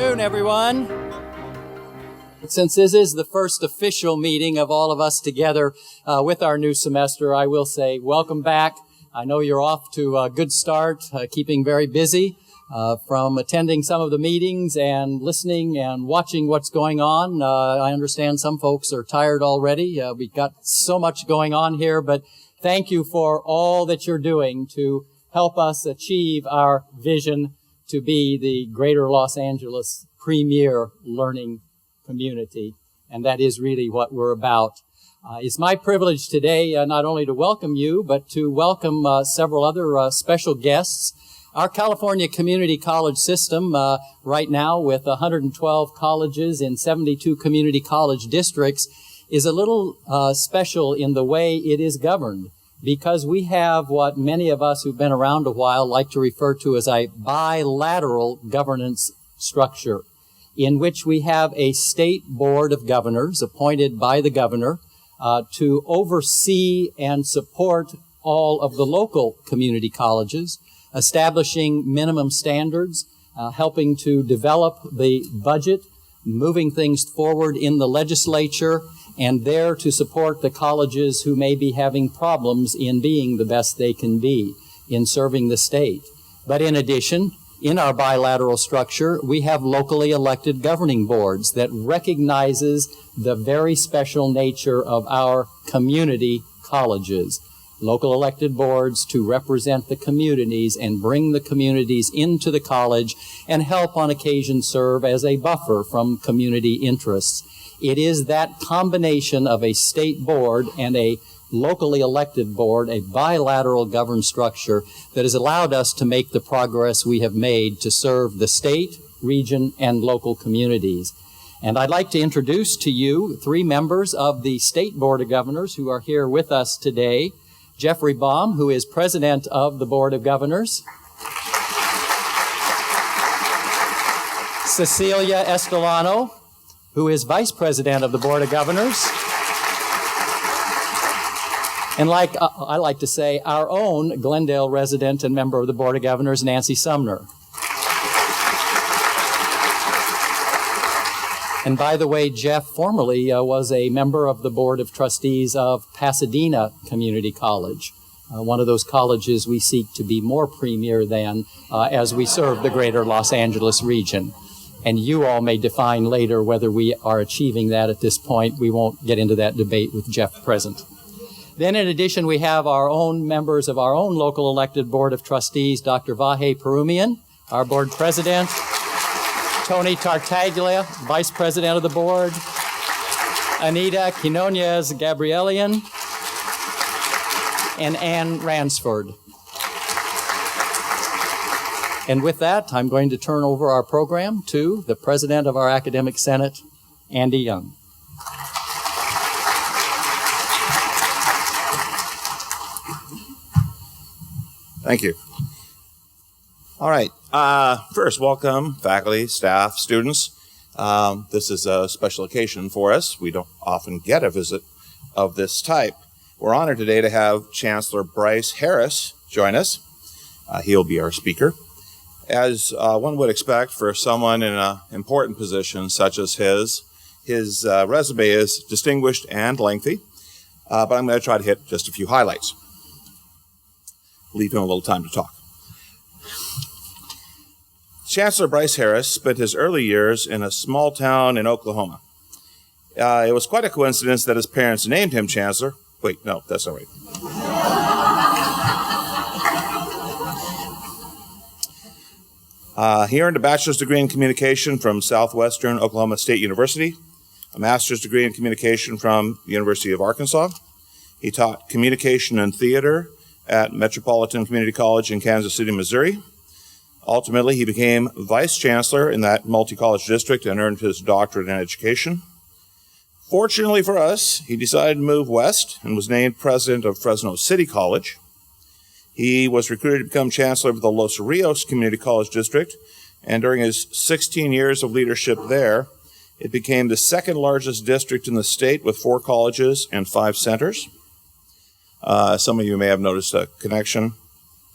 afternoon, everyone. Since this is the first official meeting of all of us together with our new semester, I will say welcome back. I know you're off to a good start, keeping very busy from attending some of the meetings and listening and watching what's going on. I understand some folks are tired already. We've got so much going on here, but thank you for all that you're doing to help us achieve our vision to be the greater Los Angeles premier learning community. And that is really what we're about. It's my privilege today not only to welcome you, but to welcome several other special guests. Our California community college system, right now with 112 colleges in 72 community college districts, is a little special in the way it is governed, because we have what many of us who've been around a while like to refer to as a bilateral governance structure, in which we have a state board of governors appointed by the governor to oversee and support all of the local community colleges, establishing minimum standards, helping to develop the budget, moving things forward in the legislature, and there to support the colleges who may be having problems in being the best they can be in serving the state. But in addition, in our bilateral structure, we have locally elected governing boards that recognizes the very special nature of our community colleges. Local elected boards to represent the communities and bring the communities into the college and help on occasion serve as a buffer from community interests. It is that combination of a state board and a locally elected board, a bilateral governed structure, that has allowed us to make the progress we have made to serve the state, region, and local communities. And I'd like to introduce to you three members of the State Board of Governors who are here with us today. Jeffrey Baum, who is president of the Board of Governors. Cecilia Estelano, who is vice president of the Board of Governors. And like I like to say, our own Glendale resident and member of the Board of Governors, Nancy Sumner. And by the way, Jeff formerly was a member of the Board of Trustees of Pasadena Community College, one of those colleges we seek to be more premier than as we serve the greater Los Angeles region. And you all may define later whether we are achieving that at this point. We won't get into that debate with Jeff present. Then in addition, we have our own members of our own local elected Board of Trustees, Dr. Vahe Perumian, our board president, Tony Tartaglia, vice president of the board, Anita Quinonez Gabrielian, and Ann Ransford. And with that, I'm going to turn over our program to the president of our academic senate, Andy Young. Thank you. All right. First, welcome, faculty, staff, students. This is a special occasion for us. We don't often get a visit of this type. We're honored today to have Chancellor Brice Harris join us. He'll be our speaker. As one would expect for someone in an important position such as his resume is distinguished and lengthy, but I'm going to try to hit just a few highlights. Leave him a little time to talk. Chancellor Brice Harris spent his early years in a small town in Oklahoma. It was quite a coincidence that his parents named him Chancellor. Wait, no, that's not right. He earned a bachelor's degree in communication from Southwestern Oklahoma State University, a master's degree in communication from the University of Arkansas. He taught communication and theater at Metropolitan Community College in Kansas City, Missouri. Ultimately, he became vice chancellor in that multi-college district and earned his doctorate in education. Fortunately for us, he decided to move west and was named president of Fresno City College. He was recruited to become chancellor of the Los Rios Community College District, and during his 16 years of leadership there, it became the second largest district in the state with 4 colleges and 5 centers. Some of you may have noticed a connection.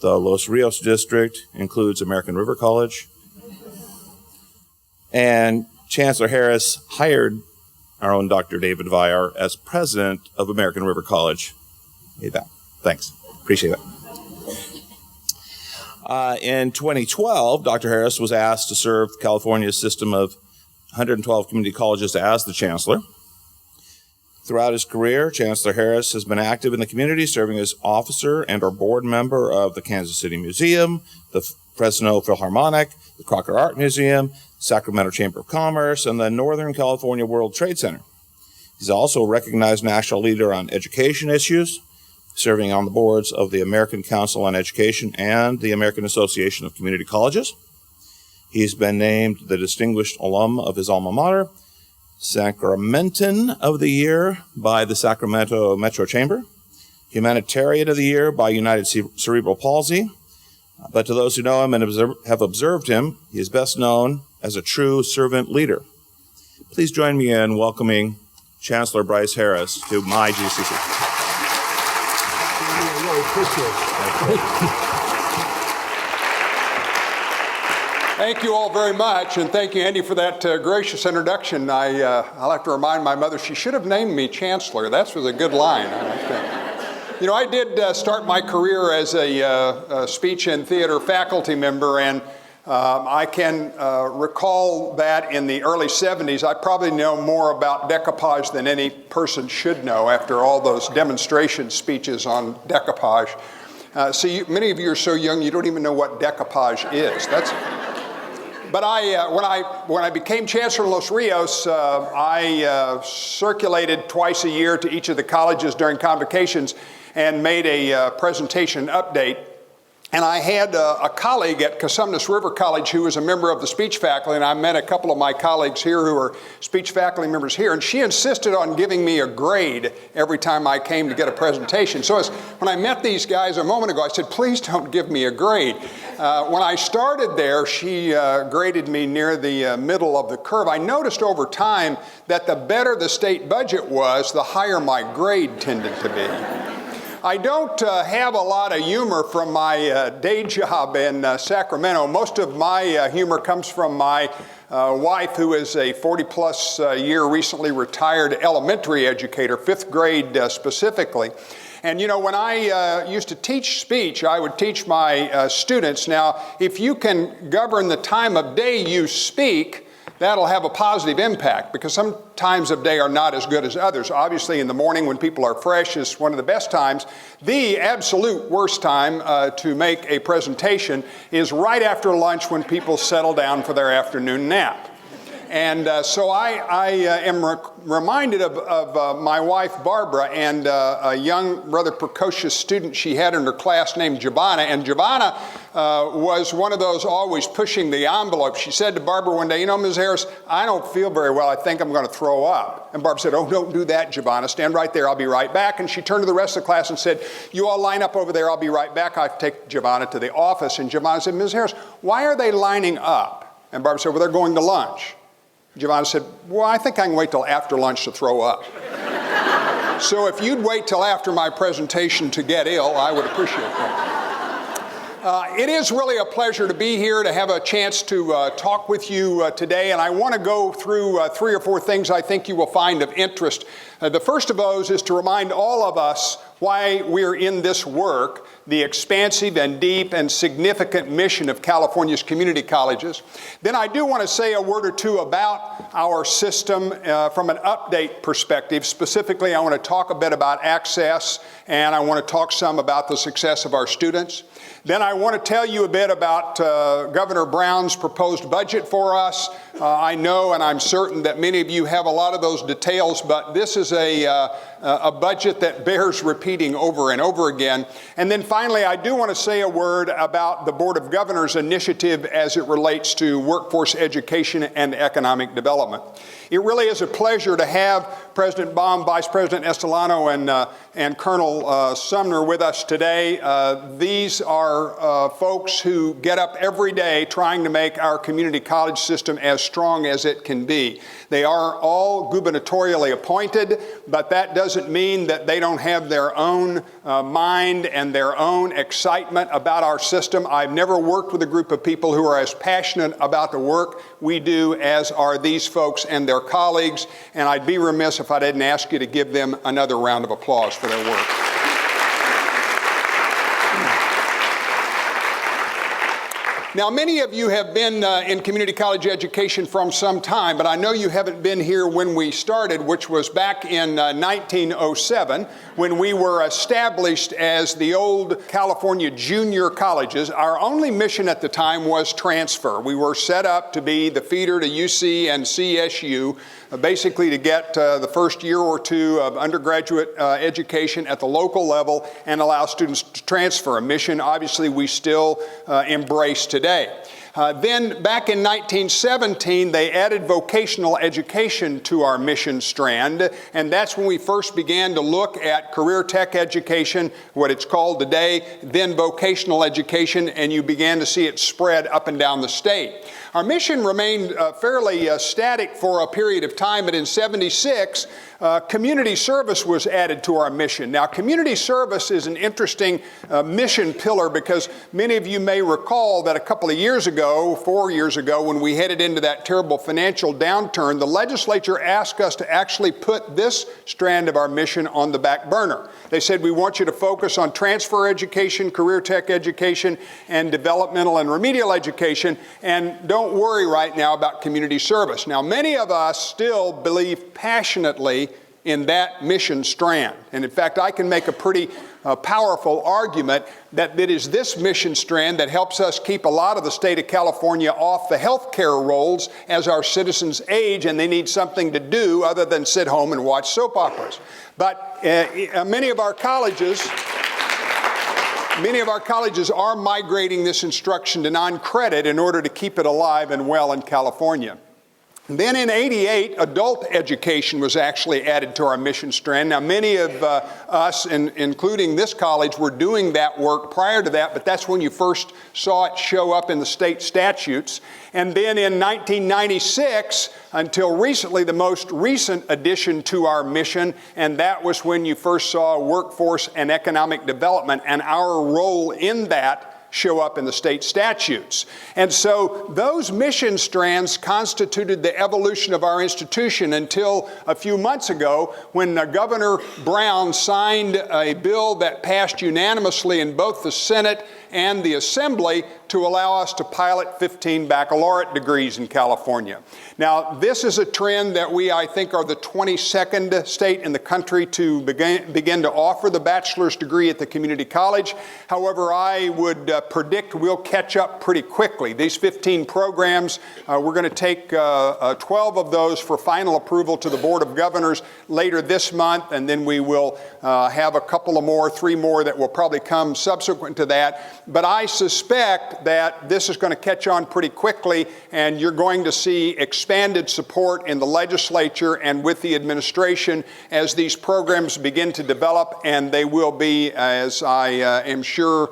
The Los Rios district includes American River College And Chancellor Harris hired our own Dr. David Viar as president of American River College. Hey, that. Thanks. Appreciate it. In 2012, Dr. Harris was asked to serve California's system of 112 community colleges as the chancellor. Throughout his career, Chancellor Harris has been active in the community, serving as officer and or board member of the Kansas City Museum, the Fresno Philharmonic, the Crocker Art Museum, Sacramento Chamber of Commerce, and the Northern California World Trade Center. He's also a recognized national leader on education issues, serving on the boards of the American Council on Education and the American Association of Community Colleges. He's been named the Distinguished Alum of his alma mater, Sacramentan of the Year by the Sacramento Metro Chamber, Humanitarian of the Year by United Cerebral Palsy. But to those who know him and have observed him, he is best known as a true servant leader. Please join me in welcoming Chancellor Brice Harris to my GCC. I really appreciate it. Thank you all very much, and thank you, Andy, for that gracious introduction. I'll have to remind my mother, she should have named me Chancellor. That was a good line, I think. You know, I did start my career as a speech and theater faculty member, and I can recall that in the early 70s. I probably know more about decoupage than any person should know after all those demonstration speeches on decoupage. Many of you are so young you don't even know what decoupage is. But when I became Chancellor in Los Rios, I circulated twice a year to each of the colleges during convocations and made a presentation update. And I had a colleague at Cosumnes River College who was a member of the speech faculty, and I met a couple of my colleagues here who are speech faculty members here, and she insisted on giving me a grade every time I came to get a presentation. So when I met these guys a moment ago, I said, please don't give me a grade. When I started there, she graded me near the middle of the curve. I noticed over time that the better the state budget was, the higher my grade tended to be. I don't have a lot of humor from my day job in Sacramento. Most of my humor comes from my wife, who is a 40-plus year recently retired elementary educator, fifth grade specifically. And you know, when I used to teach speech, I would teach my students, now, if you can govern the time of day you speak, that'll have a positive impact, because some times of day are not as good as others. Obviously, in the morning when people are fresh is one of the best times. The absolute worst time to make a presentation is right after lunch when people settle down for their afternoon nap. And so I am reminded of my wife, Barbara, and a young, rather precocious student she had in her class named Giovanna. And Giovanna was one of those always pushing the envelope. She said to Barbara one day, you know, Ms. Harris, I don't feel very well. I think I'm going to throw up. And Barbara said, oh, don't do that, Giovanna. Stand right there. I'll be right back. And she turned to the rest of the class and said, you all line up over there. I'll be right back. I take Giovanna to the office. And Giovanna said, Ms. Harris, why are they lining up? And Barbara said, well, they're going to lunch. Giovanna said, well, I think I can wait till after lunch to throw up. So if you'd wait till after my presentation to get ill, I would appreciate that. It is really a pleasure to be here, to have a chance to talk with you today, and I want to go through 3 or 4 things I think you will find of interest. The first of those is to remind all of us why we're in this work, the expansive and deep and significant mission of California's community colleges. Then I do want to say a word or two about our system from an update perspective. Specifically, I want to talk a bit about access, and I want to talk some about the success of our students. Then I want to tell you a bit about Governor Brown's proposed budget for us. I know and I'm certain that many of you have a lot of those details, but this is a budget that bears repeating over and over again. And then finally, I do want to say a word about the Board of Governors initiative as it relates to workforce education and economic development. It really is a pleasure to have President Baum, Vice President Estolano, and Colonel Sumner with us today. These are folks who get up every day trying to make our community college system as strong as it can be. They are all gubernatorially appointed, but that doesn't doesn't mean that they don't have their own mind and their own excitement about our system. I've never worked with a group of people who are as passionate about the work we do as are these folks and their colleagues, and I'd be remiss if I didn't ask you to give them another round of applause for their work. Now, many of you have been in community college education from some time, but I know you haven't been here when we started, which was back in 1907, when we were established as the old California junior colleges. Our only mission at the time was transfer. We were set up to be the feeder to UC and CSU, basically to get the first year or two of undergraduate education at the local level and allow students to transfer, a mission obviously we still embrace today. Then back in 1917, they added vocational education to our mission strand, and that's when we first began to look at career tech education, what it's called today, then vocational education, and you began to see it spread up and down the state. Our mission remained fairly static for a period of time, but in '76, community service was added to our mission. Now, community service is an interesting mission pillar because many of you may recall that a couple of years ago, 4 years ago, when we headed into that terrible financial downturn, the legislature asked us to actually put this strand of our mission on the back burner. They said, we want you to focus on transfer education, career tech education, and developmental and remedial education, and don't worry right now about community service. Now, many of us still believe passionately in that mission strand. And in fact, I can make a pretty powerful argument that it is this mission strand that helps us keep a lot of the state of California off the healthcare rolls as our citizens age and they need something to do other than sit home and watch soap operas. But many of our colleges are migrating this instruction to non-credit in order to keep it alive and well in California. Then in '88, adult education was actually added to our mission strand. Now, many of us, including this college, were doing that work prior to that, but that's when you first saw it show up in the state statutes. And then in 1996, until recently, the most recent addition to our mission, and that was when you first saw workforce and economic development and our role in that show up in the state statutes. And so those mission strands constituted the evolution of our institution until a few months ago when Governor Brown signed a bill that passed unanimously in both the Senate and the Assembly to allow us to pilot 15 baccalaureate degrees in California. Now, this is a trend that we, I think, are the 22nd state in the country to begin to offer the bachelor's degree at the community college. However, I would predict we'll catch up pretty quickly. These 15 programs, we're going to take 12 of those for final approval to the Board of Governors later this month, and then we will have a couple of more, 3 more that will probably come subsequent to that. But I suspect that this is going to catch on pretty quickly, and you're going to see expanded support in the legislature and with the administration as these programs begin to develop, and they will be, as I am sure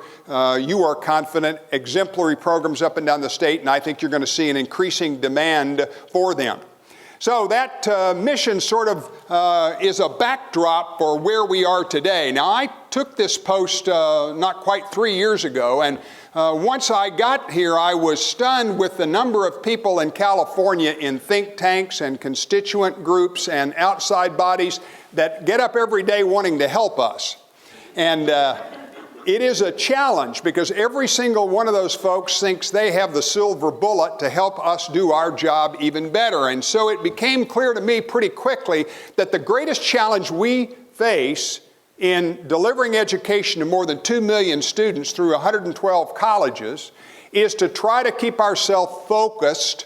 you are confident, exemplary programs up and down the state, and I think you're going to see an increasing demand for them. So that mission sort of is a backdrop for where we are today. Now, I took this post not quite 3 years ago, and once I got here, I was stunned with the number of people in California in think tanks and constituent groups and outside bodies that get up every day wanting to help us. And it is a challenge because every single one of those folks thinks they have the silver bullet to help us do our job even better. And so it became clear to me pretty quickly that the greatest challenge we face in delivering education to more than 2 million students through 112 colleges is to try to keep ourselves focused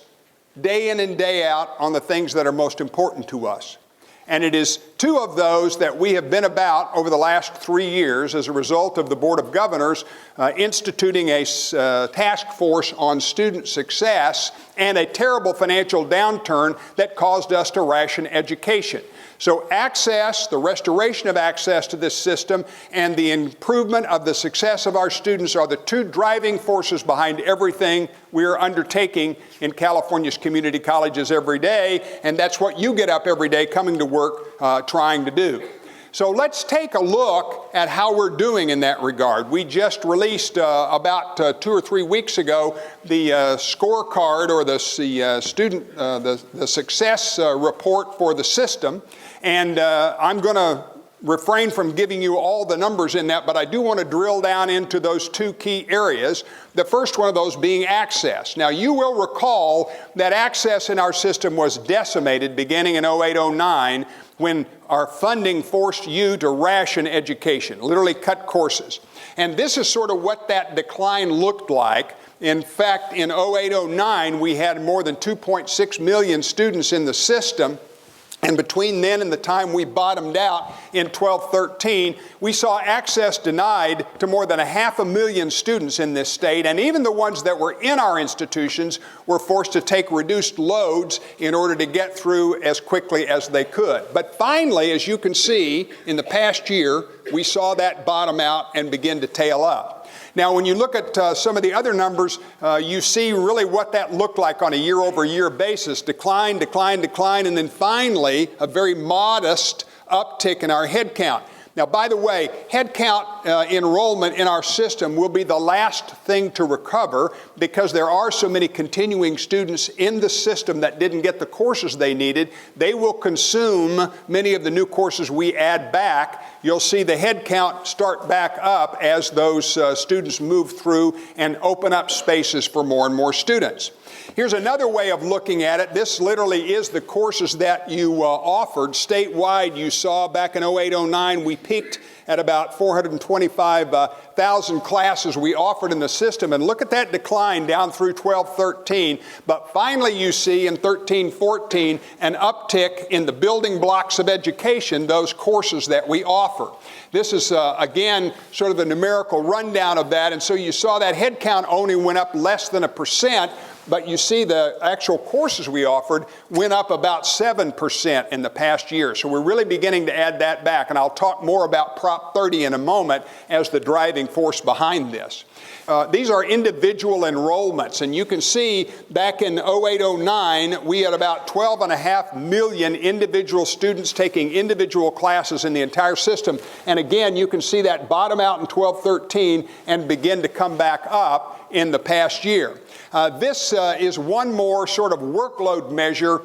day in and day out on the things that are most important to us. And it is 2 of those that we have been about over the last 3 years as a result of the Board of Governors instituting a task force on student success and a terrible financial downturn that caused us to ration education. So access, the restoration of access to this system, and the improvement of the success of our students are the 2 driving forces behind everything we are undertaking in California's community colleges every day, and that's what you get up every day coming to work trying to do. So let's take a look at how we're doing in that regard. We just released about 2 or 3 weeks ago the scorecard, or the success report for the system, and I'm going to refrain from giving you all the numbers in that, but I do want to drill down into those 2 key areas. The first one of those being access. Now, you will recall that access in our system was decimated beginning in 08-09 when our funding forced you to ration education, literally cut courses. And this is sort of what that decline looked like. In fact, in 08-09, we had more than 2.6 million students in the system. And between then and the time we bottomed out in 12-13, we saw access denied to more than 500,000 students in this state, and even the ones that were in our institutions were forced to take reduced loads in order to get through as quickly as they could. But finally, as you can see, in the past year, we saw that bottom out and begin to tail up. Now, when you look at some of the other numbers, you see really what that looked like on a year-over-year basis. Decline, decline, decline, and then finally a very modest uptick in our head count. Now, by the way, head count enrollment in our system will be the last thing to recover because there are so many continuing students in the system that didn't get the courses they needed. They will consume many of the new courses we add back. You'll see the head count start back up as those students move through and open up spaces for more and more students. Here's another way of looking at it. This literally is the courses that you offered. Statewide, you saw back in 08-09, we peaked at about 425,000 classes we offered in the system. And look at that decline down through 12-13. But finally, you see in 13-14 an uptick in the building blocks of education, those courses that we offer. This is, again, sort of the numerical rundown of that. And so you saw that head count only went up less than 1%. But you see the actual courses we offered went up about 7% in the past year. So we're really beginning to add that back. And I'll talk more about Prop 30 in a moment as the driving force behind this. These are individual enrollments. And you can see back in 08-09, we had about 12.5 million individual students taking individual classes in the entire system. And again, you can see that bottom out in 12-13 and begin to come back up in the past year. This is one more sort of workload measure.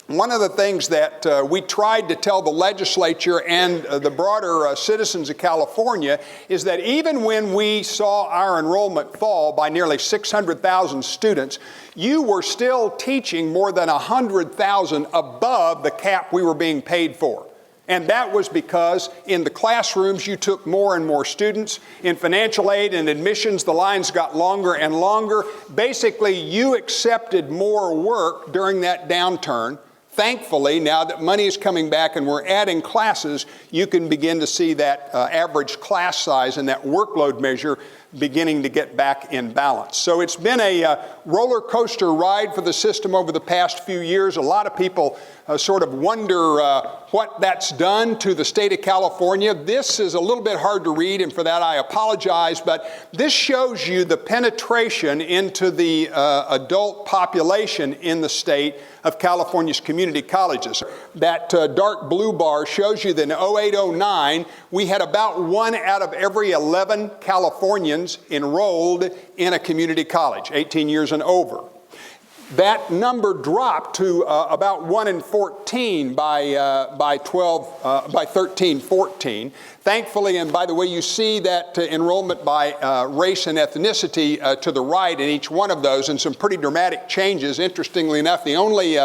One of the things that we tried to tell the legislature and the broader citizens of California is that even when we saw our enrollment fall by nearly 600,000 students, you were still teaching more than 100,000 above the cap we were being paid for. And that was because in the classrooms, you took more and more students. In financial aid and admissions, the lines got longer and longer. Basically, you accepted more work during that downturn. Thankfully, now that money is coming back and we're adding classes, you can begin to see that average class size and that workload measure beginning to get back in balance. So it's been a roller coaster ride for the system over the past few years. A lot of people sort of wonder what that's done to the state of California. This is a little bit hard to read, and for that I apologize, but this shows you the penetration into the adult population in the state of California's community colleges. That dark blue bar shows you that in 08-09, we had about 1 out of every 11 Californians enrolled in a community college, 18 years and over. That number dropped to about 1 in 14 by 13-14. Thankfully, and by the way, you see that enrollment by race and ethnicity to the right in each one of those, and some pretty dramatic changes. Interestingly enough, the only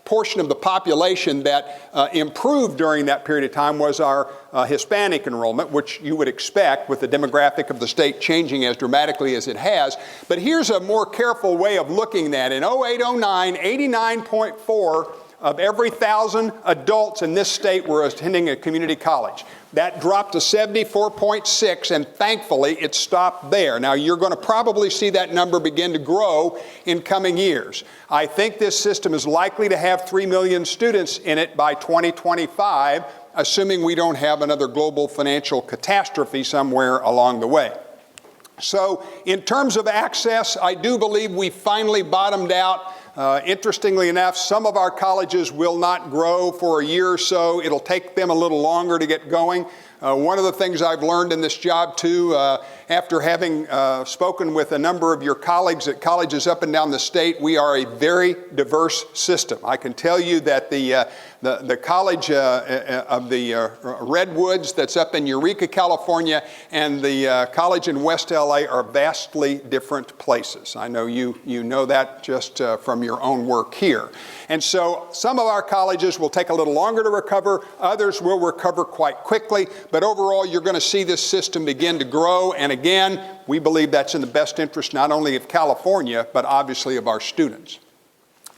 portion of the population that improved during that period of time was our Hispanic enrollment, which you would expect with the demographic of the state changing as dramatically as it has. But here's a more careful way of looking at it. In 08-09, 89.4 of every 1,000 adults in this state were attending a community college. That dropped to 74.6, and thankfully it stopped there. Now, you're going to probably see that number begin to grow in coming years. I think this system is likely to have 3 million students in it by 2025, assuming we don't have another global financial catastrophe somewhere along the way. So in terms of access, I do believe we finally bottomed out. Interestingly enough, some of our colleges will not grow for a year or so. It'll take them a little longer to get going. One of the things I've learned in this job, too, after having spoken with a number of your colleagues at colleges up and down the state, we are a very diverse system. I can tell you that the College of the Redwoods that's up in Eureka, California, and the College in West LA are vastly different places. I know you know that just from your own work here. And so some of our colleges will take a little longer to recover, others will recover quite quickly, but overall you're going to see this system begin to grow, and again, we believe that's in the best interest not only of California, but obviously of our students.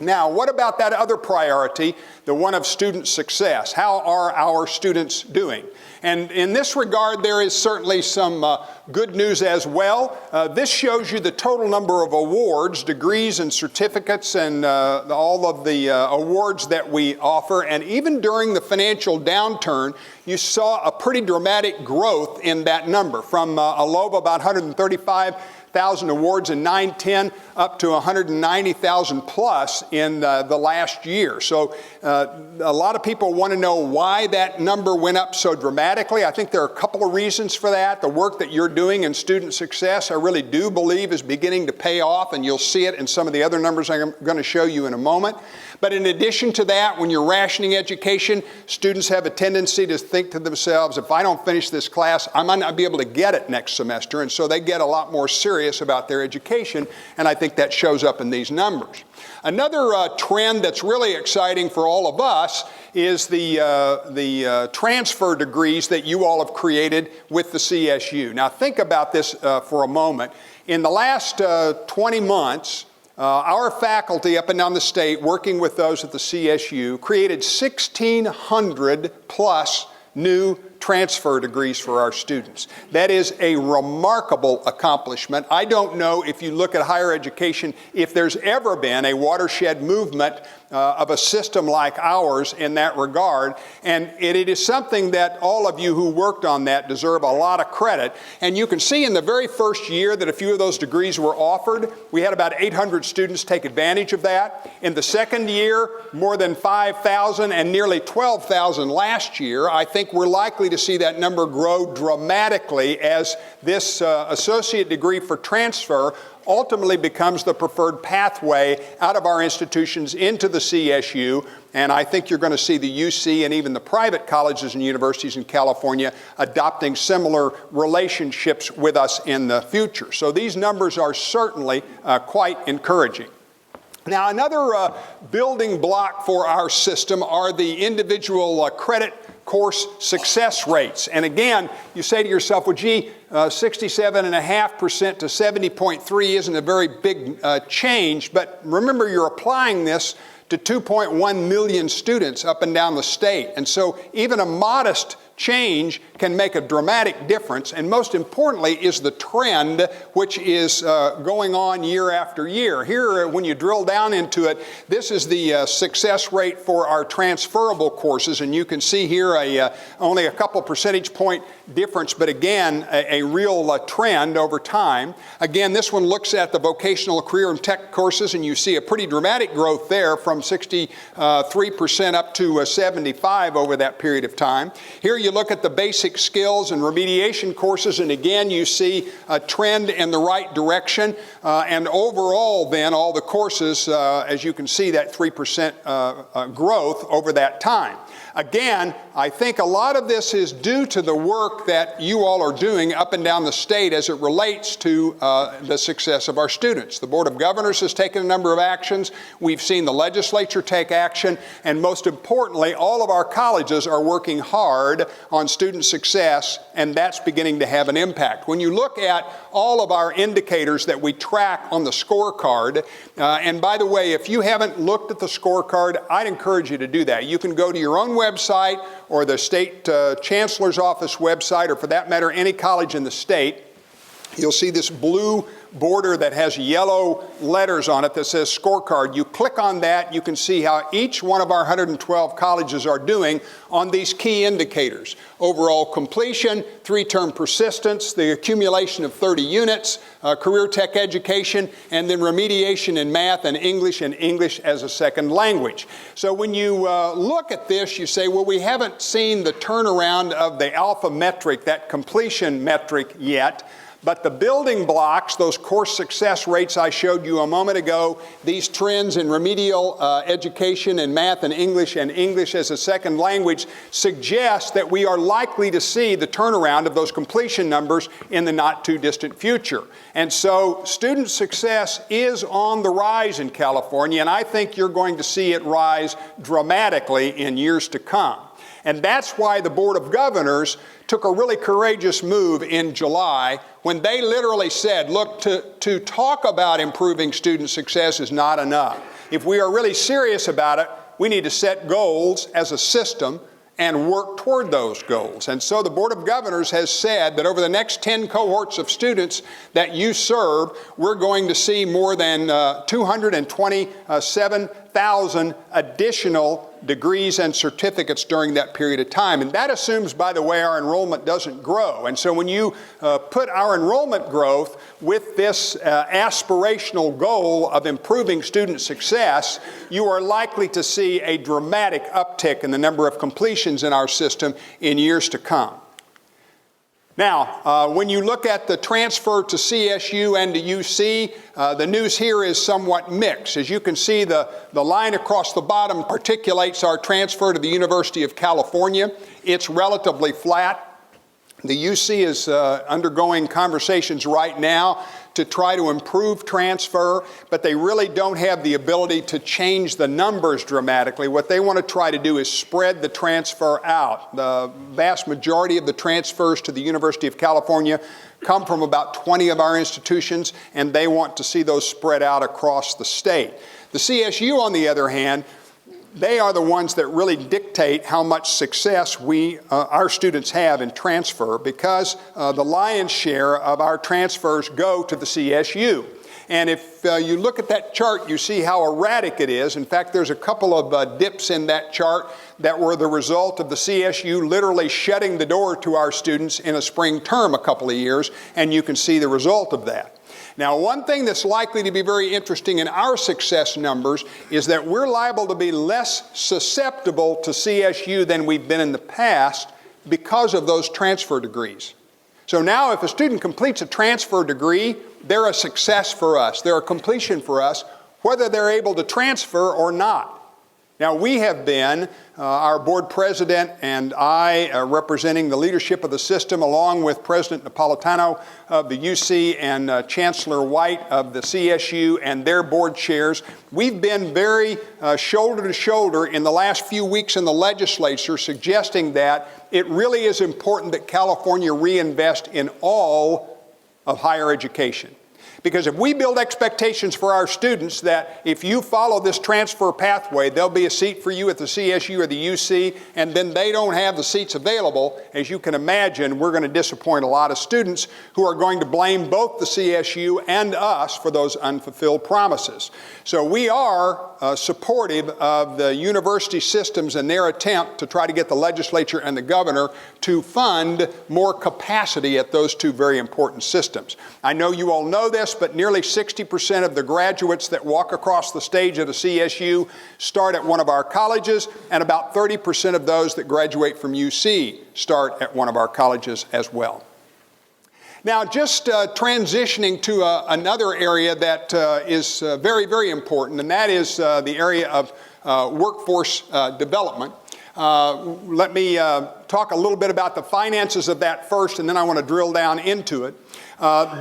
Now, what about that other priority, the one of student success? How are our students doing? And in this regard, there is certainly some good news as well. This shows you the total number of awards, degrees and certificates, and all of the awards that we offer. And even during the financial downturn, you saw a pretty dramatic growth in that number, from a low of about 135,000 awards in 9-10 up to 190,000 plus in the last year. So a lot of people want to know why that number went up so dramatically. I think there are a couple of reasons for that. The work that you're doing in student success, I really do believe, is beginning to pay off, and you'll see it in some of the other numbers I'm going to show you in a moment. But in addition to that, when you're rationing education, students have a tendency to think to themselves, if I don't finish this class, I might not be able to get it next semester. And so they get a lot more serious about their education, and I think that shows up in these numbers. Another trend that's really exciting for all of us is the transfer degrees that you all have created with the CSU. Now think about this for a moment. In the last 20 months, our faculty up and down the state, working with those at the CSU, created 1,600 plus new transfer degrees for our students. That is a remarkable accomplishment. I don't know, if you look at higher education, if there's ever been a watershed movement of a system like ours in that regard. And it is something that all of you who worked on that deserve a lot of credit. And you can see in the very first year that a few of those degrees were offered. We had about 800 students take advantage of that. In the second year, more than 5,000, and nearly 12,000 last year. I think we're likely to see that number grow dramatically as this associate degree for transfer ultimately becomes the preferred pathway out of our institutions into the CSU. And I think you're going to see the UC and even the private colleges and universities in California adopting similar relationships with us in the future. So these numbers are certainly quite encouraging. Now, another building block for our system are the individual credit course success rates. And again, you say to yourself, well, gee, 67.5% to 70.3 isn't a very big change, but remember, you're applying this to 2.1 million students up and down the state. And so even a modest change can make a dramatic difference, and most importantly is the trend, which is going on year after year. Here, when you drill down into it, this is the success rate for our transferable courses, and you can see here only a couple percentage point difference, but again, a real trend over time. Again, this one looks at the vocational career and tech courses, and you see a pretty dramatic growth there from 63% up to 75% over that period of time. Here you look at the basic skills and remediation courses, and again, you see a trend in the right direction. And overall, then, all the courses, as you can see, that 3% growth over that time. Again, I think a lot of this is due to the work that you all are doing up and down the state as it relates to the success of our students. The Board of Governors has taken a number of actions. We've seen the legislature take action. And most importantly, all of our colleges are working hard on student success, and that's beginning to have an impact. When you look at all of our indicators that we track on the scorecard, and by the way, if you haven't looked at the scorecard, I'd encourage you to do that. You can go to your own website or the state Chancellor's office website, or for that matter, any college in the state. You'll see this blue border that has yellow letters on it that says scorecard. You click on that, you can see how each one of our 112 colleges are doing on these key indicators. Overall completion, 3-term persistence, the accumulation of 30 units, career tech education, and then remediation in math and English as a second language. So when you look at this, you say, well, we haven't seen the turnaround of the alpha metric, that completion metric yet. But the building blocks, those course success rates I showed you a moment ago, these trends in remedial education in math and English as a second language, suggest that we are likely to see the turnaround of those completion numbers in the not too distant future. And so student success is on the rise in California, and I think you're going to see it rise dramatically in years to come. And that's why the Board of Governors took a really courageous move in July when they literally said, look, to talk about improving student success is not enough. If we are really serious about it, we need to set goals as a system and work toward those goals. And so the Board of Governors has said that over the next 10 cohorts of students that you serve, we're going to see more than 227,000 additional degrees and certificates during that period of time. And that assumes, by the way, our enrollment doesn't grow. And so when you put our enrollment growth with this aspirational goal of improving student success, you are likely to see a dramatic uptick in the number of completions in our system in years to come. Now, when you look at the transfer to CSU and to UC, the news here is somewhat mixed. As you can see, the line across the bottom articulates our transfer to the University of California. It's relatively flat. The UC is undergoing conversations right now to try to improve transfer, but they really don't have the ability to change the numbers dramatically. What they want to try to do is spread the transfer out. The vast majority of the transfers to the University of California come from about 20 of our institutions, and they want to see those spread out across the state. The CSU, on the other hand, they are the ones that really dictate how much success our students have in transfer, because the lion's share of our transfers go to the CSU. And if you look at that chart, you see how erratic it is. In fact, there's a couple of dips in that chart that were the result of the CSU literally shutting the door to our students in a spring term a couple of years, and you can see the result of that. Now, one thing that's likely to be very interesting in our success numbers is that we're liable to be less susceptible to CSU than we've been in the past because of those transfer degrees. So now if a student completes a transfer degree, they're a success for us. They're a completion for us, whether they're able to transfer or not. Now, we have been, our board president and I, representing the leadership of the system, along with President Napolitano of the UC and Chancellor White of the CSU and their board chairs, we've been very shoulder to shoulder in the last few weeks in the legislature, suggesting that it really is important that California reinvest in all of higher education. Because if we build expectations for our students that if you follow this transfer pathway, there'll be a seat for you at the CSU or the UC, and then they don't have the seats available, as you can imagine, we're going to disappoint a lot of students who are going to blame both the CSU and us for those unfulfilled promises. So we are supportive of the university systems and their attempt to try to get the legislature and the governor to fund more capacity at those two very important systems. I know you all know this, but nearly 60% of the graduates that walk across the stage at a CSU start at one of our colleges, and about 30% of those that graduate from UC start at one of our colleges as well. Now, just transitioning to another area that is very, very important, and that is the area of workforce development. Let me talk a little bit about the finances of that first, and then I want to drill down into it.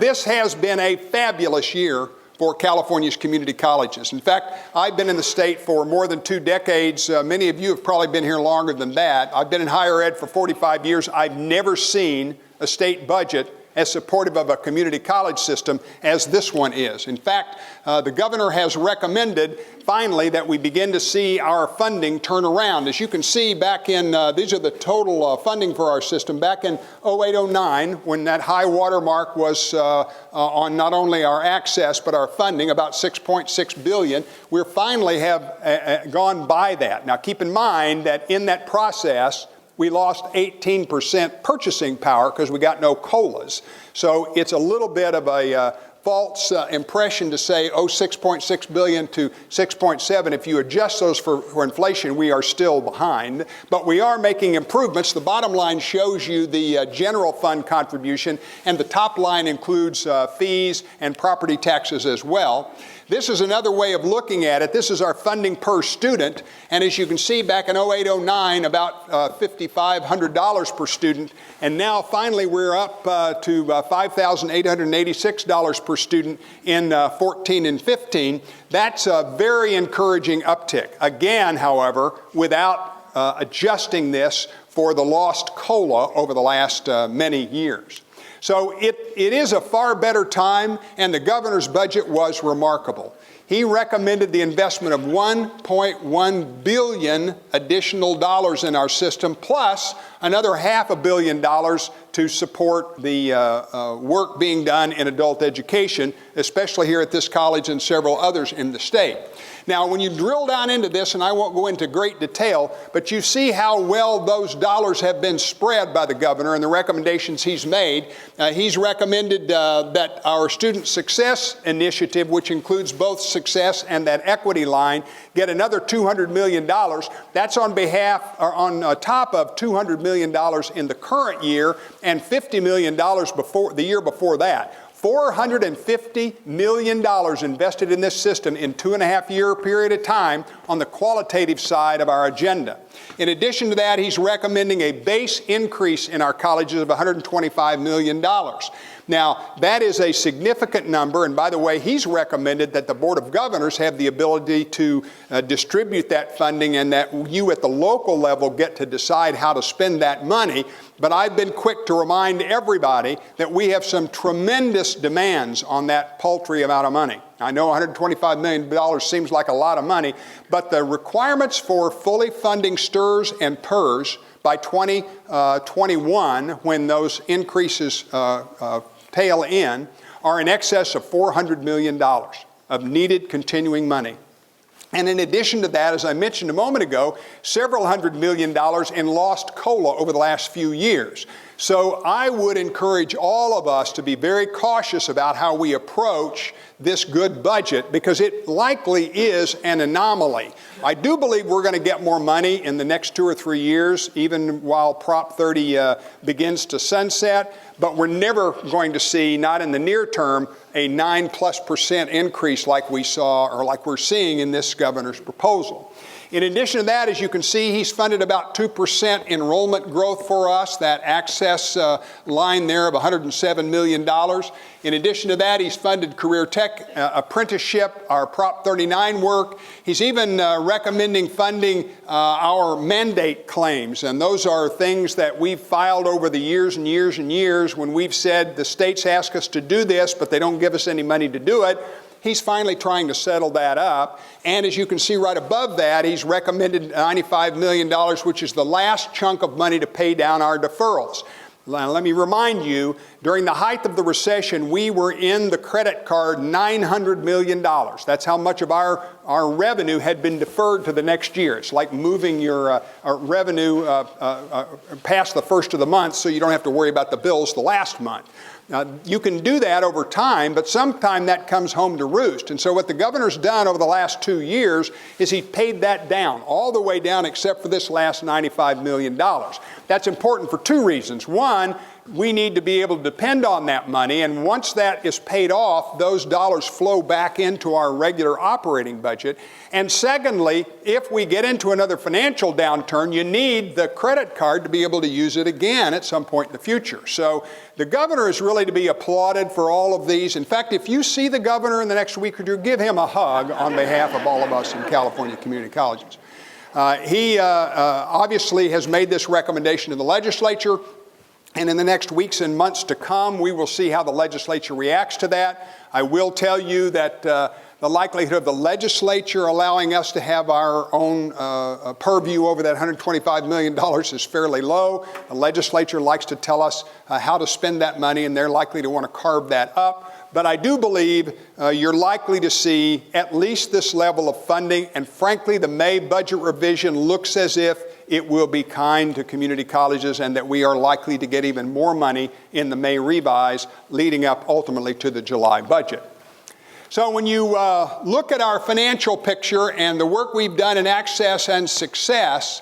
This has been a fabulous year for California's community colleges. In fact, I've been in the state for more than 2 decades. Many of you have probably been here longer than that. I've been in higher ed for 45 years. I've never seen a state budget as supportive of a community college system as this one is. In fact, the governor has recommended finally that we begin to see our funding turn around. As you can see back in, these are the total funding for our system. Back in 08-09, when that high water mark was on not only our access but our funding, about $6.6 billion, we finally have gone by that. Now keep in mind that in that process, we lost 18% purchasing power because we got no COLAs. So it's a little bit of a false impression to say, oh, 6.6 billion to 6.7. If you adjust those for inflation, we are still behind. But we are making improvements. The bottom line shows you the general fund contribution, and the top line includes fees and property taxes as well. This is another way of looking at it. This is our funding per student. And as you can see, back in 08-09, about $5,500 per student. And now finally we're up to $5,886 per student in 14 and 15. That's a very encouraging uptick. Again, however, without adjusting this for the lost COLA over the last many years. So it is a far better time, and the governor's budget was remarkable. He recommended the investment of $1.1 billion additional dollars in our system, plus another $500 million to support the work being done in adult education, especially here at this college and several others in the state. Now, when you drill down into this, and I won't go into great detail, but you see how well those dollars have been spread by the governor and the recommendations he's made. He's recommended that our Student Success Initiative, which includes both success and that equity line, get another $200 million. That's on top of $200 million in the current year and $50 million the year before that. $450 million invested in this system in 2.5-year period of time on the qualitative side of our agenda. In addition to that, he's recommending a base increase in our colleges of $125 million. Now, that is a significant number, and by the way, he's recommended that the Board of Governors have the ability to distribute that funding and that you at the local level get to decide how to spend that money. But I've been quick to remind everybody that we have some tremendous demands on that paltry amount of money. I know $125 million seems like a lot of money, but the requirements for fully funding STRS and PERS by 2021, when those increases tail in, are in excess of $400 million of needed continuing money. And in addition to that, as I mentioned a moment ago, several $100 million in lost COLA over the last few years. So I would encourage all of us to be very cautious about how we approach this good budget, because it likely is an anomaly. I do believe we're going to get more money in the next 2 or 3 years, even while Prop 30 begins to sunset, but we're never going to see, not in the near term, a 9+% increase like we saw or like we're seeing in this governor's proposal. In addition to that, as you can see, he's funded about 2% enrollment growth for us, that access line there of $107 million. In addition to that, he's funded career tech apprenticeship, our Prop 39 work. He's even recommending funding our mandate claims, and those are things that we've filed over the years and years and years when we've said the states ask us to do this, but they don't give us any money to do it. He's finally trying to settle that up. And as you can see right above that, he's recommended $95 million, which is the last chunk of money to pay down our deferrals. Now, let me remind you, during the height of the recession, we were in the credit card $900 million. That's how much of our revenue had been deferred to the next year. It's like moving your revenue past the first of the month so you don't have to worry about the bills the last month. Now, you can do that over time, but sometime that comes home to roost. And so what the governor's done over the last 2 years is he paid that down, all the way down except for this last $95 million. That's important for 2 reasons. One, we need to be able to depend on that money, and once that is paid off, those dollars flow back into our regular operating budget. And secondly, if we get into another financial downturn, you need the credit card to be able to use it again at some point in the future. So the governor is really to be applauded for all of these. In fact, if you see the governor in the next week or 2, give him a hug on behalf of all of us in California community colleges. He obviously has made this recommendation to the legislature. And in the next weeks and months to come, we will see how the legislature reacts to that. I will tell you that the likelihood of the legislature allowing us to have our own purview over that $125 million is fairly low. The legislature likes to tell us how to spend that money, and they're likely to want to carve that up. But I do believe you're likely to see at least this level of funding, and frankly, the May budget revision looks as if it will be kind to community colleges and that we are likely to get even more money in the May revise leading up ultimately to the July budget. So when you look at our financial picture and the work we've done in Access and Success,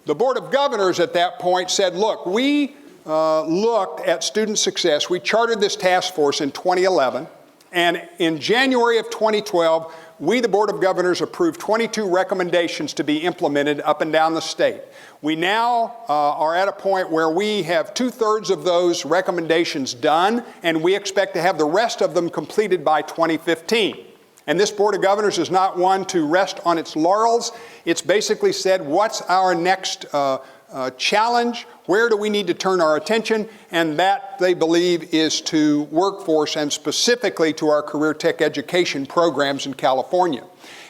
the Board of Governors at that point said, look, we looked at student success. We chartered this task force in 2011, and in January of 2012, we, the Board of Governors, approved 22 recommendations to be implemented up and down the state. We now are at a point where we have 2/3 of those recommendations done, and we expect to have the rest of them completed by 2015. And this Board of Governors is not one to rest on its laurels. It's basically said, what's our next challenge? Where do we need to turn our attention? And that, they believe, is to workforce and specifically to our career tech education programs in California.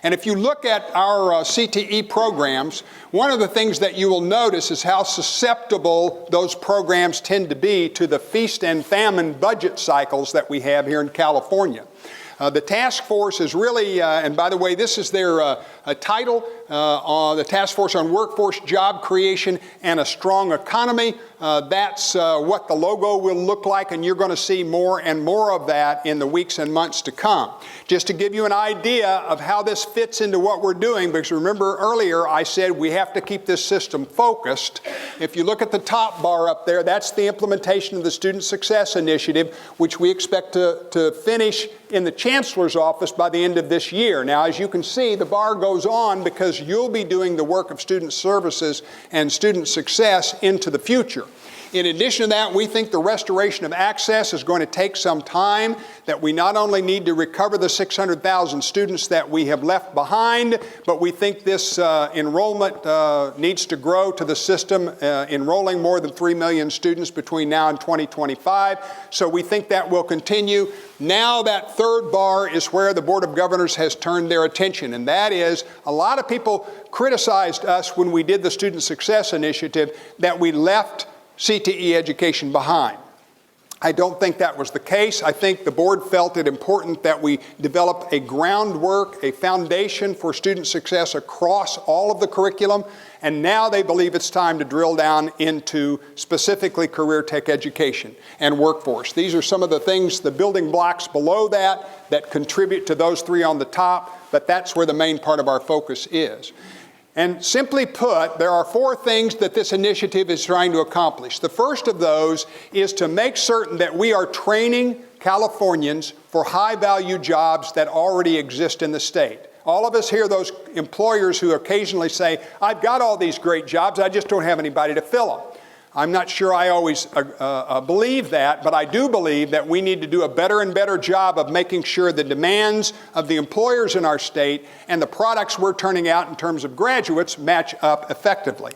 And if you look at our CTE programs, one of the things that you will notice is how susceptible those programs tend to be to the feast and famine budget cycles that we have here in California. The task force is really, and by the way, this is their title, the Task Force on Workforce Job Creation and a Strong Economy. That's what the logo will look like, and you're going to see more and more of that in the weeks and months to come. Just to give you an idea of how this fits into what we're doing, because remember earlier I said we have to keep this system focused. If you look at the top bar up there, that's the implementation of the Student Success Initiative, which we expect to finish in the Chancellor's office by the end of this year. Now, as you can see, the bar goes on because you'll be doing the work of student services and student success into the future. In addition to that, we think the restoration of access is going to take some time, that we not only need to recover the 600,000 students that we have left behind, but we think this enrollment needs to grow to the system, enrolling more than 3 million students between now and 2025. So we think that will continue. Now that third bar is where the Board of Governors has turned their attention, and that is a lot of people criticized us when we did the Student Success Initiative that we left CTE education behind. I don't think that was the case. I think the board felt it important that we develop a groundwork, a foundation for student success across all of the curriculum, and now they believe it's time to drill down into specifically career tech education and workforce. These are some of the things, the building blocks below that contribute to those three on the top, but that's where the main part of our focus is. And simply put, there are 4 things that this initiative is trying to accomplish. The first of those is to make certain that we are training Californians for high-value jobs that already exist in the state. All of us hear those employers who occasionally say, I've got all these great jobs, I just don't have anybody to fill them. I'm not sure I always believe that, but I do believe that we need to do a better and better job of making sure the demands of the employers in our state and the products we're turning out in terms of graduates match up effectively.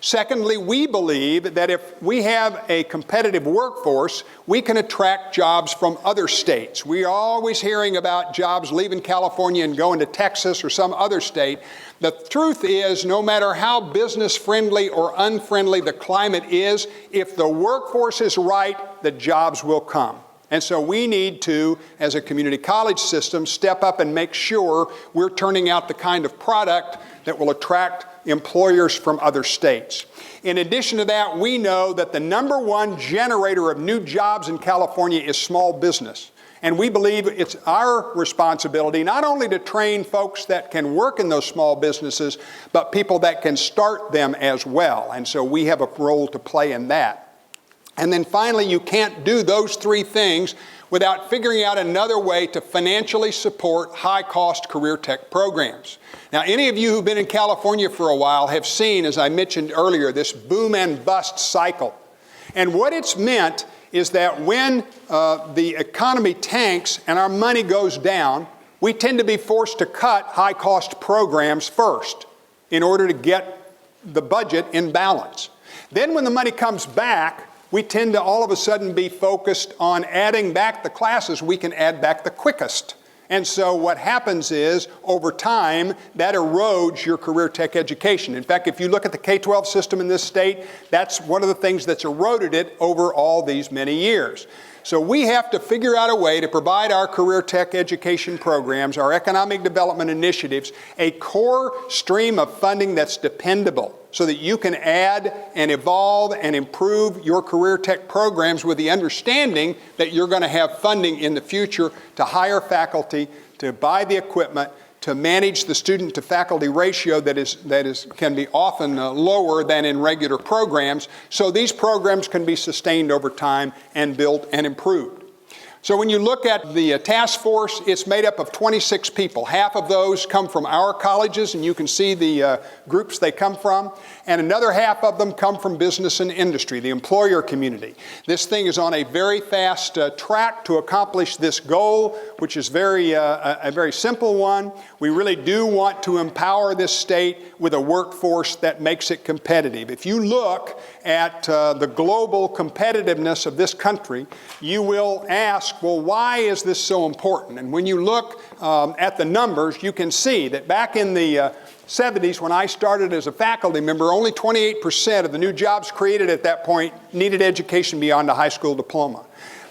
Secondly, we believe that if we have a competitive workforce, we can attract jobs from other states. We are always hearing about jobs leaving California and going to Texas or some other state. The truth is, no matter how business-friendly or unfriendly the climate is, if the workforce is right, the jobs will come. And so we need to, as a community college system, step up and make sure we're turning out the kind of product that will attract employers from other states. In addition to that, we know that the number one generator of new jobs in California is small business. And we believe it's our responsibility not only to train folks that can work in those small businesses, but people that can start them as well. And so we have a role to play in that. And then finally, you can't do those 3 things without figuring out another way to financially support high-cost career tech programs. Now, any of you who've been in California for a while have seen, as I mentioned earlier, this boom and bust cycle. And what it's meant is that when the economy tanks and our money goes down, we tend to be forced to cut high-cost programs first in order to get the budget in balance. Then when the money comes back, we tend to all of a sudden be focused on adding back the classes we can add back the quickest. And so what happens is, over time, that erodes your career tech education. In fact, if you look at the K-12 system in this state, that's one of the things that's eroded it over all these many years. So we have to figure out a way to provide our career tech education programs, our economic development initiatives, a core stream of funding that's dependable so that you can add and evolve and improve your career tech programs with the understanding that you're going to have funding in the future to hire faculty, to buy the equipment, to manage the student to faculty ratio that can be often lower than in regular programs, so these programs can be sustained over time and built and improved. So when you look at the task force, it's made up of 26 people. Half of those come from our colleges, and you can see the groups they come from. And another half of them come from business and industry, the employer community. This thing is on a very fast track to accomplish this goal, which is a very simple one. We really do want to empower this state with a workforce that makes it competitive. If you look at the global competitiveness of this country, you will ask, well, why is this so important? And when you look at the numbers, you can see that back in the 70s, when I started as a faculty member, only 28% of the new jobs created at that point needed education beyond a high school diploma.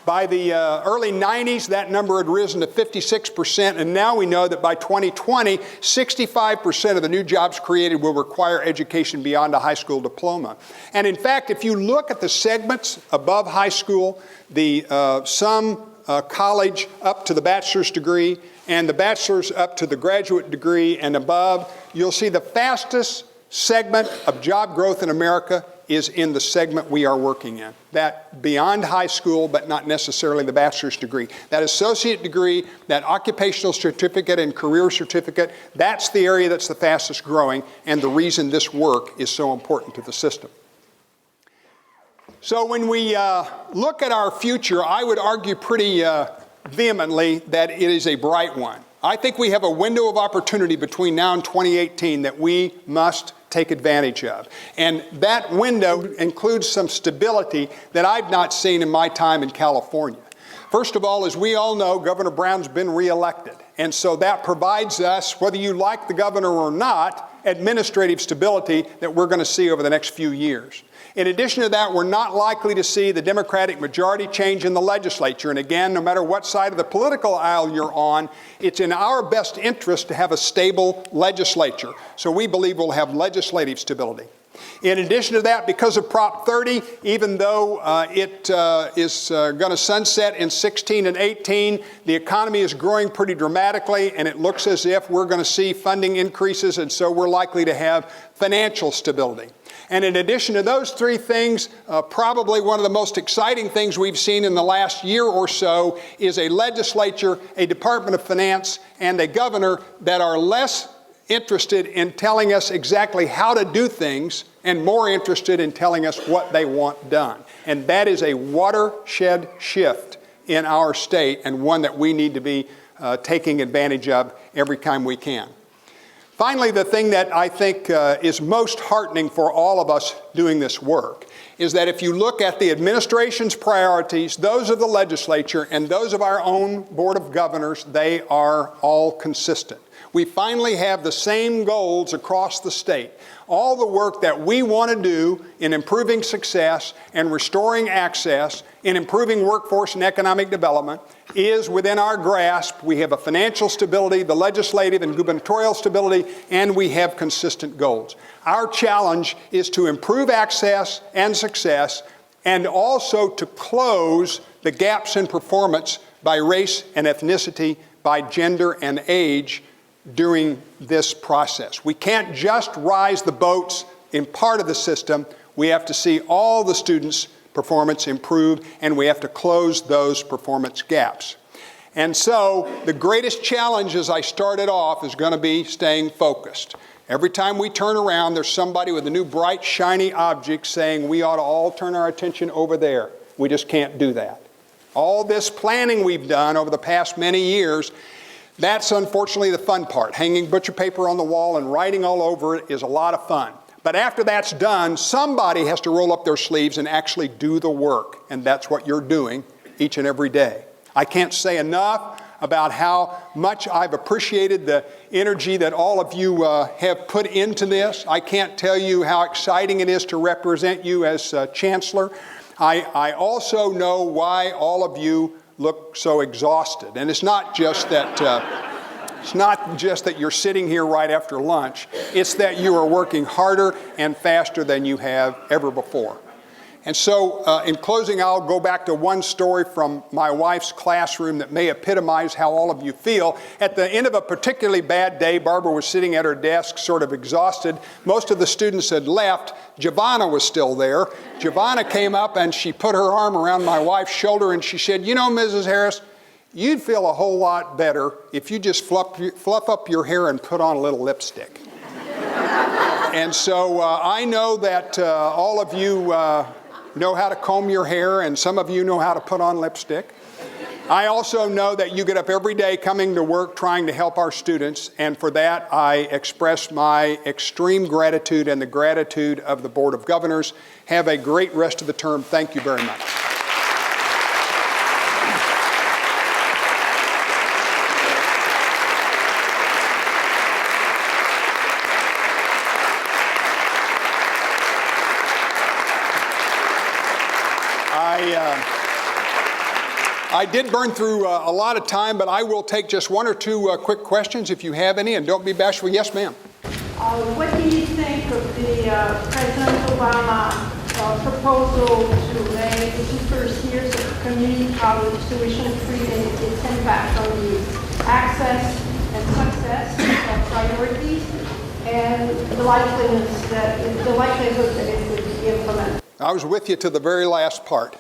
By the early 90s, that number had risen to 56%, and now we know that by 2020, 65% of the new jobs created will require education beyond a high school diploma. And in fact, if you look at the segments above high school, some college up to the bachelor's degree, and the bachelor's up to the graduate degree and above, you'll see the fastest segment of job growth in America is in the segment we are working in. That beyond high school, but not necessarily the bachelor's degree. That associate degree, that occupational certificate and career certificate, that's the area that's the fastest growing, and the reason this work is so important to the system. So when we look at our future, I would argue pretty vehemently that it is a bright one. I think we have a window of opportunity between now and 2018 that we must take advantage of. And that window includes some stability that I've not seen in my time in California. First of all, as we all know, Governor Brown's been reelected. And so that provides us, whether you like the governor or not, administrative stability that we're going to see over the next few years. In addition to that, we're not likely to see the Democratic majority change in the legislature. And again, no matter what side of the political aisle you're on, it's in our best interest to have a stable legislature. So we believe we'll have legislative stability. In addition to that, because of Prop 30, even though it is going to sunset in 16 and 18, the economy is growing pretty dramatically, and it looks as if we're going to see funding increases, and so we're likely to have financial stability. And in addition to those three things, probably one of the most exciting things we've seen in the last year or so is a legislature, a Department of Finance, and a governor that are less interested in telling us exactly how to do things and more interested in telling us what they want done. And that is a watershed shift in our state, and one that we need to be taking advantage of every time we can. Finally, the thing that I think is most heartening for all of us doing this work is that if you look at the administration's priorities, those of the legislature and those of our own Board of Governors, they are all consistent. We finally have the same goals across the state. All the work that we want to do in improving success and restoring access, in improving workforce and economic development, is within our grasp. We have a financial stability, the legislative and gubernatorial stability, and we have consistent goals. Our challenge is to improve access and success, and also to close the gaps in performance by race and ethnicity, by gender and age, during this process. We can't just rise the boats in part of the system. We have to see all the students' performance improve, and we have to close those performance gaps. And so the greatest challenge, as I started off, is going to be staying focused. Every time we turn around, there's somebody with a new bright, shiny object saying we ought to all turn our attention over there. We just can't do that. All this planning we've done over the past many years, that's unfortunately the fun part. Hanging butcher paper on the wall and writing all over it is a lot of fun. But after that's done, somebody has to roll up their sleeves and actually do the work. And that's what you're doing each and every day. I can't say enough about how much I've appreciated the energy that all of you have put into this. I can't tell you how exciting it is to represent you as Chancellor. I also know why all of you look so exhausted. And it's not just that you're sitting here right after lunch. It's that you are working harder and faster than you have ever before. And so in closing, I'll go back to one story from my wife's classroom that may epitomize how all of you feel. At the end of a particularly bad day, Barbara was sitting at her desk, sort of exhausted. Most of the students had left. Giovanna was still there. Giovanna came up and she put her arm around my wife's shoulder and she said, "You know, Mrs. Harris, you'd feel a whole lot better if you just fluff up your hair and put on a little lipstick." And so I know that all of you know how to comb your hair, and some of you know how to put on lipstick. I also know that you get up every day coming to work trying to help our students, and for that I express my extreme gratitude and the gratitude of the Board of Governors. Have a great rest of the term. Thank you very much. I did burn through a lot of time, but I will take just one or two quick questions if you have any, and don't be bashful. Yes, ma'am. What do you think of the President Obama proposal to make the 2 first years of community college tuition-free and its impact on the access and success priorities and the likelihood that it would be implemented? I was with you to the very last part.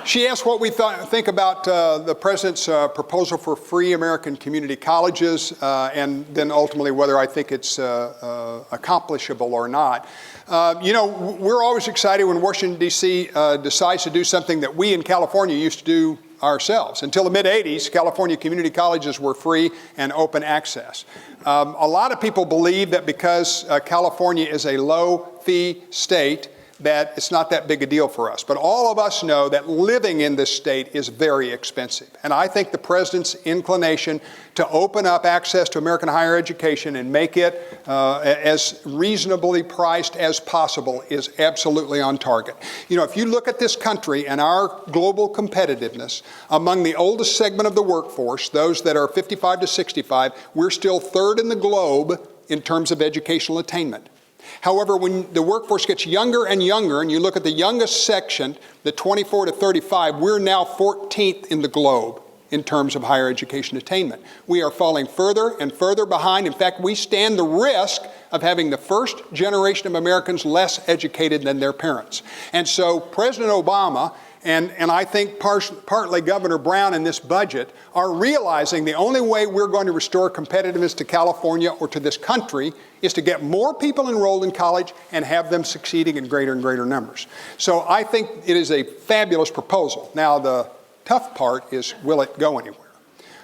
She asked what we think about the President's proposal for free American community colleges, and then ultimately whether I think it's accomplishable or not. We're always excited when Washington, D.C. Decides to do something that we in California used to do ourselves. Until the mid-'80s, California community colleges were free and open access. A lot of people believe that because California is a low-fee state, that it's not that big a deal for us. But all of us know that living in this state is very expensive. And I think the President's inclination to open up access to American higher education and make it as reasonably priced as possible is absolutely on target. If you look at this country and our global competitiveness, among the oldest segment of the workforce, those that are 55 to 65, we're still third in the globe in terms of educational attainment. However, when the workforce gets younger and younger, and you look at the youngest section, the 24 to 35, we're now 14th in the globe in terms of higher education attainment. We are falling further and further behind. In fact, we stand the risk of having the first generation of Americans less educated than their parents. And so President Obama and I think partly Governor Brown in this budget are realizing the only way we're going to restore competitiveness to California or to this country is to get more people enrolled in college and have them succeeding in greater and greater numbers. So I think it is a fabulous proposal. Now, the tough part is, will it go anywhere?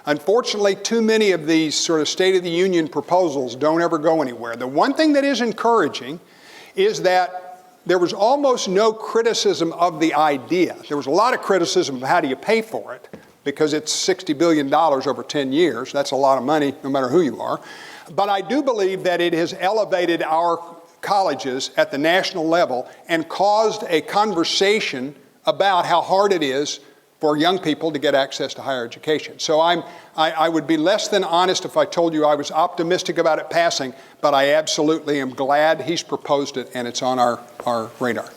Unfortunately, too many of these sort of State of the Union proposals don't ever go anywhere. The one thing that is encouraging is that there was almost no criticism of the idea. There was a lot of criticism of how do you pay for it, because it's $60 billion over 10 years. That's a lot of money, no matter who you are. But I do believe that it has elevated our colleges at the national level and caused a conversation about how hard it is for young people to get access to higher education. So I would be less than honest if I told you I was optimistic about it passing, but I absolutely am glad he's proposed it and it's on our radar.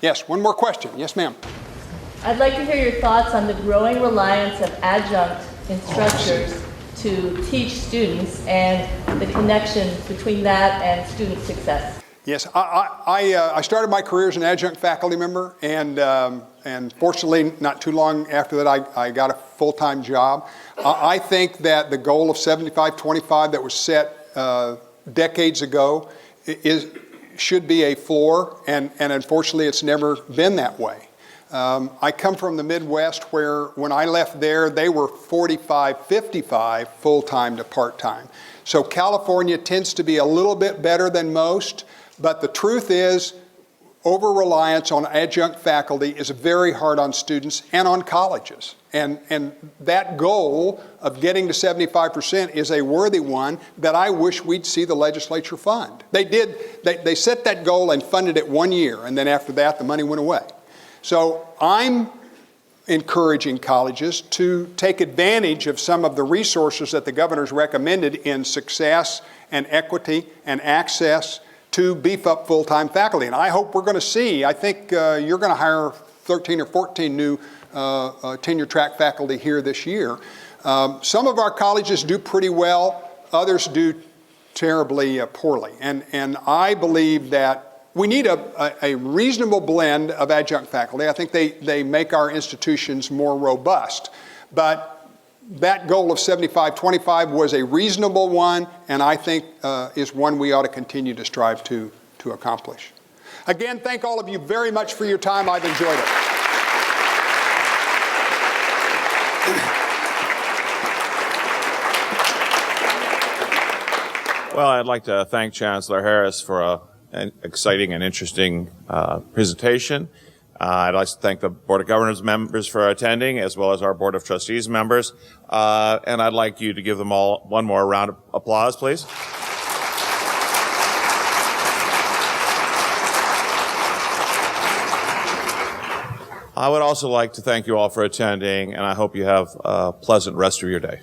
Yes, one more question. Yes, ma'am. I'd like to hear your thoughts on the growing reliance of adjunct instructors to teach students and the connection between that and student success. Yes, I started my career as an adjunct faculty member, and fortunately, not too long after that, I got a full-time job. I think that the goal of 75-25 that was set decades ago should be a floor, and unfortunately, it's never been that way. I come from the Midwest where when I left there, they were 45, 55 full-time to part-time. So California tends to be a little bit better than most, but the truth is, over-reliance on adjunct faculty is very hard on students and on colleges. And that goal of getting to 75% is a worthy one that I wish we'd see the legislature fund. They set that goal and funded it 1 year, and then after that, the money went away. So I'm encouraging colleges to take advantage of some of the resources that the governor's recommended in success and equity and access to beef up full-time faculty. And I hope we're going to see, I think you're going to hire 13 or 14 new tenure track faculty here this year. Some of our colleges do pretty well, others do terribly poorly. And I believe that we need a reasonable blend of adjunct faculty. I think they make our institutions more robust. But that goal of 75-25 was a reasonable one, and I think is one we ought to continue to strive to accomplish. Again, thank all of you very much for your time. I've enjoyed it. Well, I'd like to thank Chancellor Harris for an exciting and interesting presentation. I'd like to thank the Board of Governors members for attending, as well as our Board of Trustees members. And I'd like you to give them all one more round of applause, please. I would also like to thank you all for attending, and I hope you have a pleasant rest of your day.